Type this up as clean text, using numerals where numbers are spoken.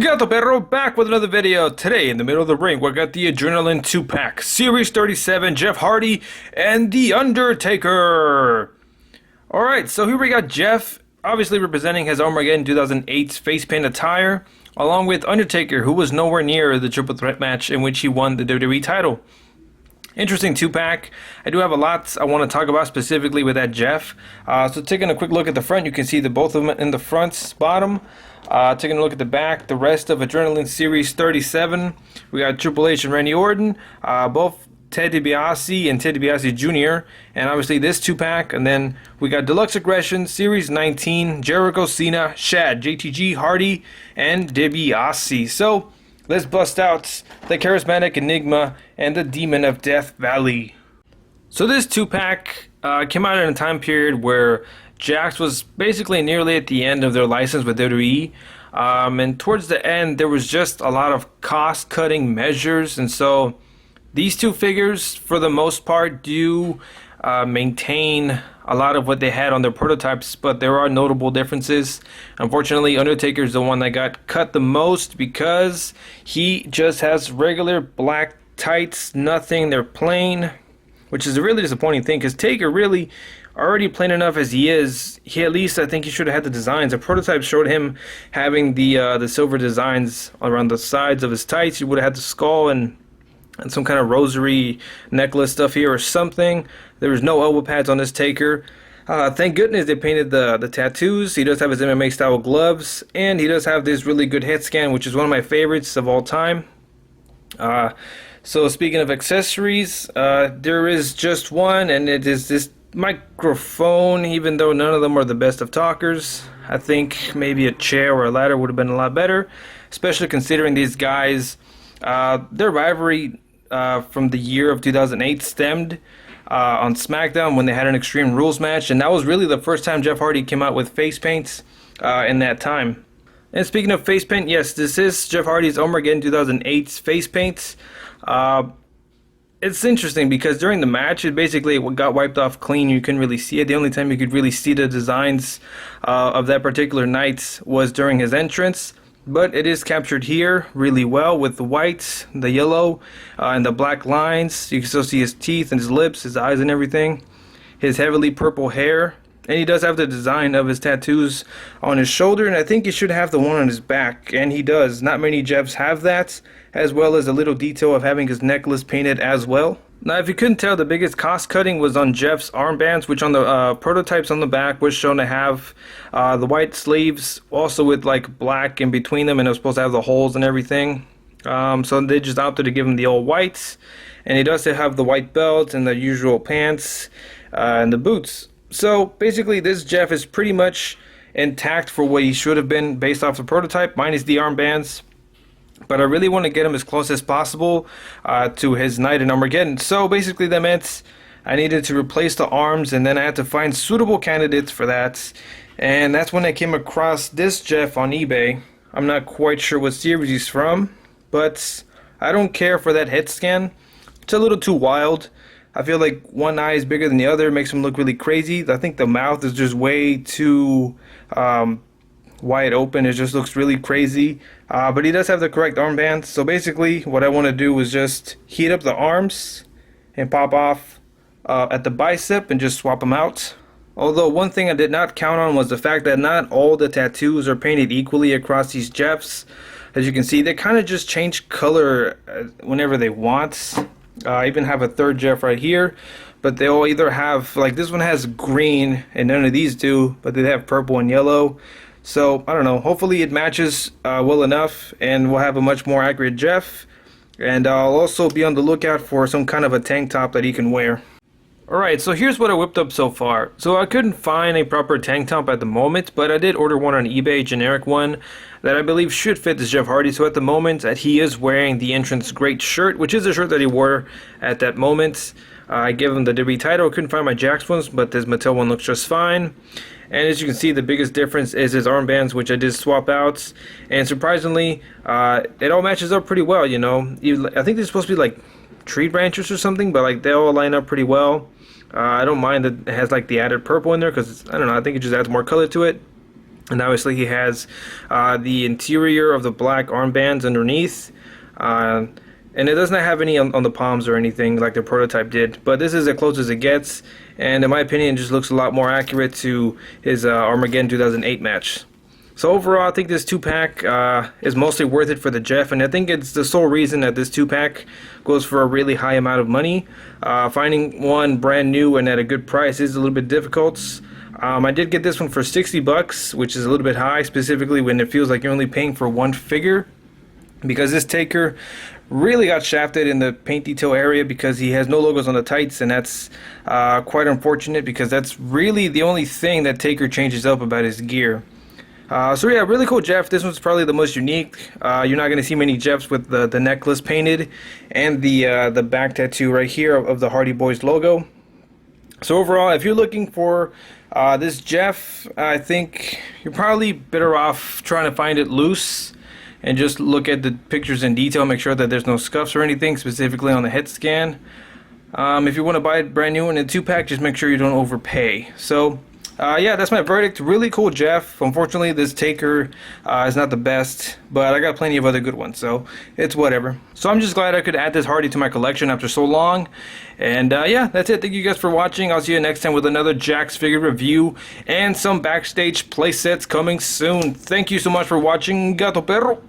Gato, Perro, back with another video. Today, in the middle of the ring, we got the Adrenaline 2-pack, Series 37, Jeff Hardy and The Undertaker. Alright, so here we got Jeff, obviously representing his Armageddon 2008 face paint attire, along with Undertaker, who was nowhere near the triple threat match in which he won the WWE title. Interesting 2-pack. I do have a lot I want to talk about specifically with that Jeff. So taking a quick look at the front, you can see that both of them in the front bottom. Taking a look at the back, the rest of Adrenaline Series 37. We got Triple H and Randy Orton, both Ted DiBiase and Ted DiBiase Jr. And obviously this 2-pack. And then we got Deluxe Aggression Series 19, Jericho, Cena, Shad, JTG, Hardy, and DiBiase. So let's bust out the Charismatic Enigma and the Demon of Death Valley. So this 2-pack came out in a time period where JAKKS was basically nearly at the end of their license with WWE. And towards the end, there was just a lot of cost-cutting measures. And so these two figures, for the most part, do maintain a lot of what they had on their prototypes, but there are notable differences. Unfortunately, Undertaker is the one that got cut the most because he just has regular black tights, nothing, they're plain, which is a really disappointing thing because Taker really already plain enough as he is. He at least, I think he should have had the designs. The prototype showed him having the silver designs around the sides of his tights. He would have had the skull and some kind of rosary necklace stuff here or something. There was no elbow pads on this Taker. Thank goodness they painted the tattoos. He does have his MMA style gloves, and he does have this really good head scan, which is one of my favorites of all time. So speaking of accessories, there is just one, and it is this microphone, even though none of them are the best of talkers. I think maybe a chair or a ladder would have been a lot better, especially considering these guys, their rivalry from the year of 2008 stemmed on SmackDown when they had an Extreme Rules match, and that was really the first time Jeff Hardy came out with face paints in that time. And speaking of face paint, yes, this is Jeff Hardy's Armageddon 2008 face paints. It's interesting because during the match, it basically got wiped off clean. You couldn't really see it. The only time you could really see the designs of that particular night was during his entrance. But it is captured here really well with the white, the yellow, and the black lines. You can still see his teeth and his lips, his eyes and everything. His heavily purple hair. And he does have the design of his tattoos on his shoulder, and I think he should have the one on his back, and he does. Not many Jeffs have that, as well as a little detail of having his necklace painted as well. Now, if you couldn't tell, the biggest cost cutting was on Jeff's armbands, which on the prototypes on the back was shown to have the white sleeves, also with like black in between them, and it was supposed to have the holes and everything. So they just opted to give him the all whites, and he does have the white belt and the usual pants and the boots. So basically this Jeff is pretty much intact for what he should have been based off the prototype, minus the armbands. But I really want to get him as close as possible to his night in Armageddon. So basically that meant I needed to replace the arms, and then I had to find suitable candidates for that. And that's when I came across this Jeff on eBay. I'm not quite sure what series he's from, but I don't care for that head scan. It's a little too wild. I feel like one eye is bigger than the other. It makes him look really crazy. I think the mouth is just way too wide open. It just looks really crazy. But he does have the correct armbands. So basically what I want to do is just heat up the arms and pop off at the bicep and just swap them out. Although one thing I did not count on was the fact that not all the tattoos are painted equally across these Jeffs. As you can see, they kind of just change color whenever they want. I even have a third Jeff right here, but they all either have, like this one has green and none of these do, but they have purple and yellow. So I don't know, hopefully it matches well enough, and we'll have a much more accurate Jeff. And I'll also be on the lookout for some kind of a tank top that he can wear. Alright, so here's what I whipped up so far. So I couldn't find a proper tank top at the moment, but I did order one on eBay, generic one, that I believe should fit this Jeff Hardy. So at the moment, he is wearing the Entrance Great shirt, which is the shirt that he wore at that moment. I gave him the WWE title. I couldn't find my JAKKS ones, but this Mattel one looks just fine. And as you can see, the biggest difference is his armbands, which I did swap out. And surprisingly, it all matches up pretty well, you know. I think they're supposed to be like tree branches or something, but like they all line up pretty well. I don't mind that it has like the added purple in there because I don't know, I think it just adds more color to it. And obviously he has the interior of the black armbands underneath. And it does not have any on the palms or anything like the prototype did. But this is as close as it gets. And in my opinion, it just looks a lot more accurate to his Armageddon 2008 match. So overall, I think this 2-pack is mostly worth it for the Jeff, and I think it's the sole reason that this 2-pack goes for a really high amount of money. Finding one brand new and at a good price is a little bit difficult. I did get this one for 60 bucks, which is a little bit high, specifically when it feels like you're only paying for one figure, because this Taker really got shafted in the paint detail area because he has no logos on the tights, and that's quite unfortunate because that's really the only thing that Taker changes up about his gear. So yeah, really cool Jeff. This one's probably the most unique. You're not going to see many Jeffs with the necklace painted and the back tattoo right here of the Hardy Boys logo. So overall, if you're looking for this Jeff, I think you're probably better off trying to find it loose and just look at the pictures in detail, make sure that there's no scuffs or anything, specifically on the head scan. If you want to buy it brand new in a 2-pack, just make sure you don't overpay. So yeah, that's my verdict. Really cool Jeff. Unfortunately, this Taker is not the best, but I got plenty of other good ones, so it's whatever. So I'm just glad I could add this Hardy to my collection after so long. And yeah, that's it. Thank you guys for watching. I'll see you next time with another JAKKS figure review and some backstage playsets coming soon. Thank you so much for watching. Gato, Perro.